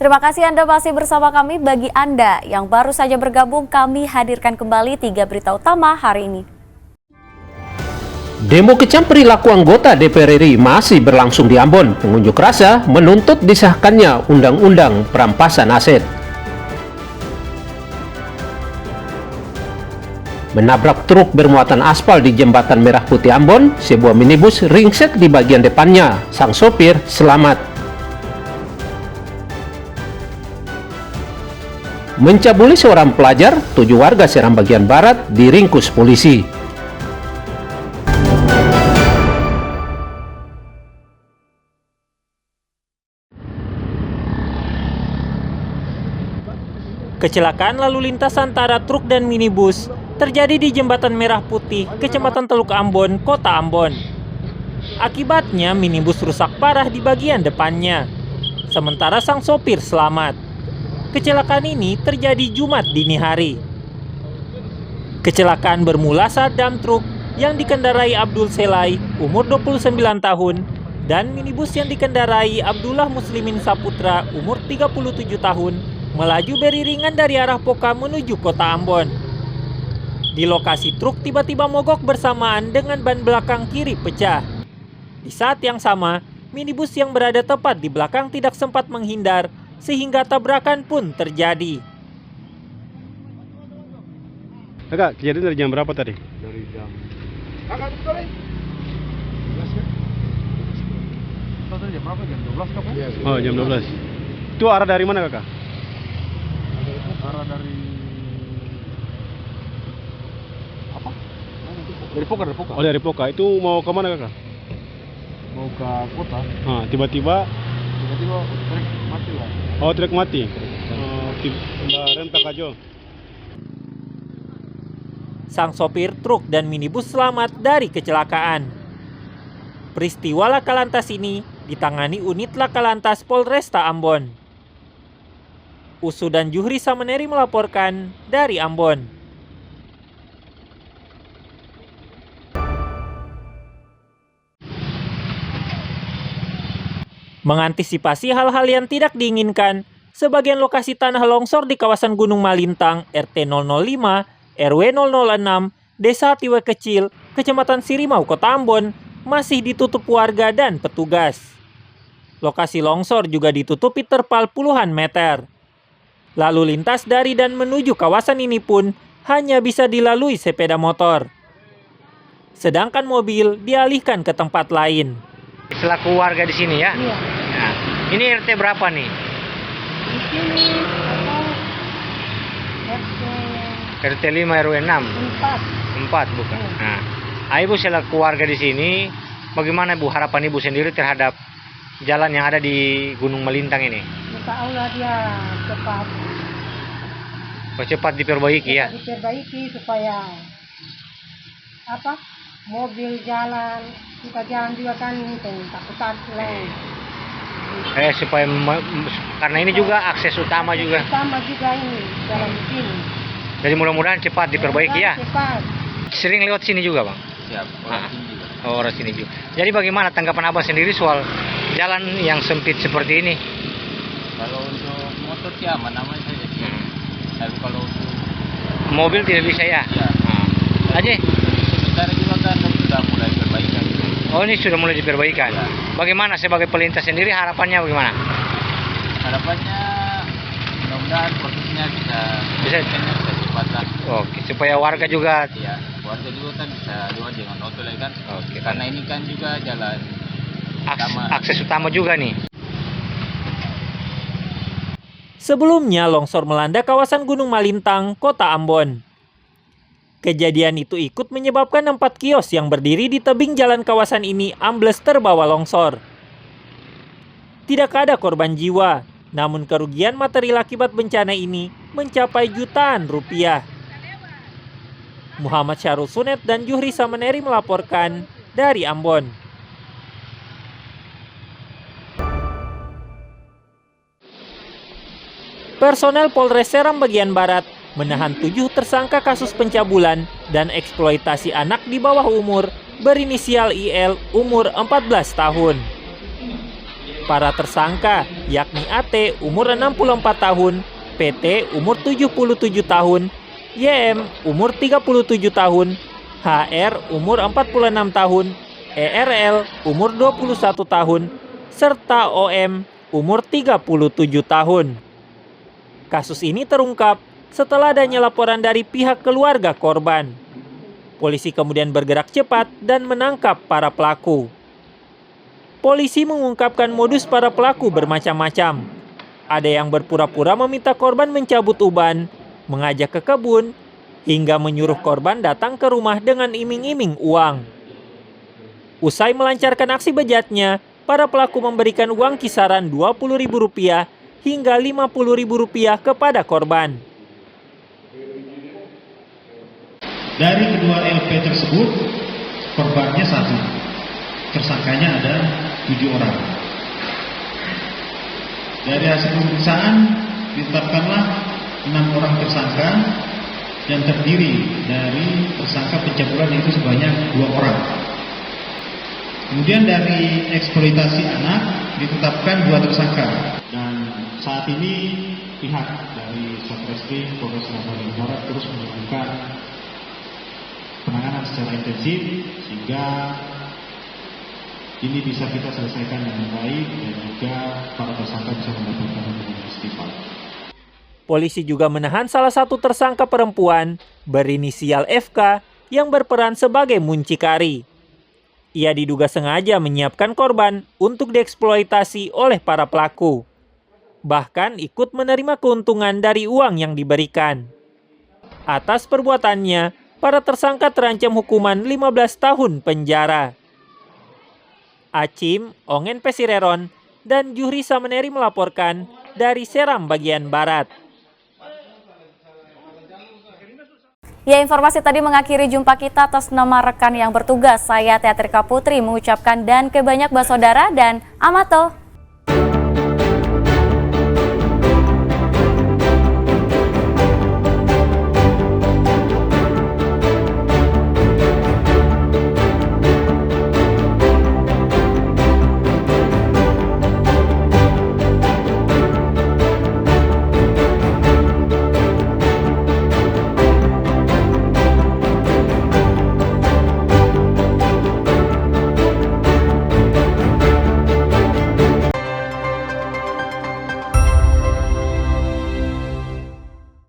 Terima kasih Anda masih bersama kami. Bagi Anda yang baru saja bergabung, kami hadirkan kembali 3 berita utama hari ini. Demo kecam perilaku anggota DPR RI masih berlangsung di Ambon. Pengunjuk rasa menuntut disahkannya Undang-Undang Perampasan Aset. Menabrak truk bermuatan aspal di Jembatan Merah Putih Ambon, sebuah minibus ringsek di bagian depannya. Sang sopir selamat. Mencabuli seorang pelajar, 7 warga Seram bagian barat diringkus polisi. Kecelakaan lalu lintas antara truk dan minibus terjadi di Jembatan Merah Putih, Kecamatan Teluk Ambon, Kota Ambon. Akibatnya minibus rusak parah di bagian depannya, sementara sang sopir selamat. Kecelakaan ini terjadi Jumat dini hari. Kecelakaan bermula saat dam truk yang dikendarai Abdul Selai, umur 29 tahun, dan minibus yang dikendarai Abdullah Muslimin Saputra, umur 37 tahun, melaju beriringan dari arah Poka menuju Kota Ambon. Di lokasi truk tiba-tiba mogok bersamaan dengan ban belakang kiri pecah. Di saat yang sama, minibus yang berada tepat di belakang tidak sempat menghindar, sehingga tabrakan pun terjadi. Kakak, kejadian dari jam berapa tadi? Dari jam jam berapa? Jam 12 kah? Oh, jam 12. Itu arah dari mana, Kakak? Arah dari apa? Dari Poka. Oh, dari Poka. Itu mau ke mana, Kakak? Mau ke kota. Ah, tiba-tiba truk mati lah. oh, truk mati. Oh, rentak aja. Sang sopir truk dan minibus selamat dari kecelakaan. Peristiwa laka lantas ini ditangani unit laka lantas Polresta Ambon. Usu dan Juhri Sameneri melaporkan dari Ambon. Mengantisipasi hal-hal yang tidak diinginkan, sebagian lokasi tanah longsor di kawasan Gunung Malintang, RT 005, RW 006, Desa Tiwe Kecil, Kecamatan Sirimau, Kota Ambon, masih ditutup warga dan petugas. Lokasi longsor juga ditutupi terpal puluhan meter. Lalu lintas dari dan menuju kawasan ini pun hanya bisa dilalui sepeda motor. Sedangkan mobil dialihkan ke tempat lain. Selaku warga di sini ya? Iya. Nah, ini RT berapa nih? Di sini RT 5 RW 6? 4 bukan? Nah, Ibu selaku warga di sini, bagaimana Bu harapan Ibu sendiri terhadap jalan yang ada di Gunung Malintang ini? Insya Allah dia cepat diperbaiki ya? Diperbaiki supaya mobil jalan, kita jalan juga kan takut lain. Supaya karena ini juga akses utama juga. Utama juga ini jalan di sini. Jadi mudah-mudahan cepat diperbaiki ya. Cepat. Sering lewat sini juga Bang? Siap, orang sini juga. Oh, orang sini juga. Jadi bagaimana tanggapan Abang sendiri soal jalan yang sempit seperti ini? Kalau untuk motor sih aman-aman saja sih. Tapi kalau untuk Mobil tidak bisa ya? ya, Aja. sementara juga kan sudah mulai perbaikan. Oh, ini sudah mulai diperbaikan. Ya. Bagaimana sebagai pelintas sendiri harapannya bagaimana? Harapannya mudah-mudahan prosesnya bisa cepat lah. Oke, supaya warga juga. Ya, warga juga kan bisa lewat dengan motor lagi kan. Oke. Karena ini kan juga jalan Akses utama juga nih. Sebelumnya longsor melanda kawasan Gunung Malintang, Kota Ambon. Kejadian itu ikut menyebabkan 4 kios yang berdiri di tebing jalan kawasan ini ambles terbawa longsor. Tidak ada korban jiwa, namun kerugian material akibat bencana ini mencapai jutaan rupiah. Muhammad Syarul Sunet dan Juhri Sameneri melaporkan dari Ambon. Personel Polres Seram bagian Barat menahan 7 tersangka kasus pencabulan dan eksploitasi anak di bawah umur berinisial IL umur 14 tahun. Para tersangka yakni AT umur 64 tahun, PT umur 77 tahun, YM umur 37 tahun, HR umur 46 tahun, ERL umur 21 tahun, serta OM umur 37 tahun. Kasus ini terungkap setelah adanya laporan dari pihak keluarga korban. Polisi kemudian bergerak cepat dan menangkap para pelaku. Polisi mengungkapkan modus para pelaku bermacam-macam. Ada yang berpura-pura meminta korban mencabut uban, mengajak ke kebun, hingga menyuruh korban datang ke rumah dengan iming-iming uang. Usai melancarkan aksi bejatnya, para pelaku memberikan uang kisaran Rp20.000 hingga Rp50.000 kepada korban. Dari kedua LP tersebut, korbannya 1, tersangkanya ada 7 orang. Dari hasil pemeriksaan, ditetapkanlah 6 orang tersangka yang terdiri dari tersangka pencabulan itu sebanyak 2 orang. Kemudian dari eksploitasi anak ditetapkan 2 tersangka. Dan saat ini pihak dari Satreskrim Polres Lampung Barat terus melakukan penanganan secara intensif sehingga ini bisa kita selesaikan dengan baik dan juga para tersangka bisa mendapatkan hukuman istighfar. Polisi juga menahan salah satu tersangka perempuan berinisial FK yang berperan sebagai muncikari. Ia diduga sengaja menyiapkan korban untuk dieksploitasi oleh para pelaku. Bahkan ikut menerima keuntungan dari uang yang diberikan. Atas perbuatannya, para tersangka terancam hukuman 15 tahun penjara. Acim, Ongen Pesireron, dan Juhri Sameneri melaporkan dari Seram bagian Barat. Ya, informasi tadi mengakhiri jumpa kita. Atas nama rekan yang bertugas, saya Teatrika Putri mengucapkan dan kebanyak saudara dan amato.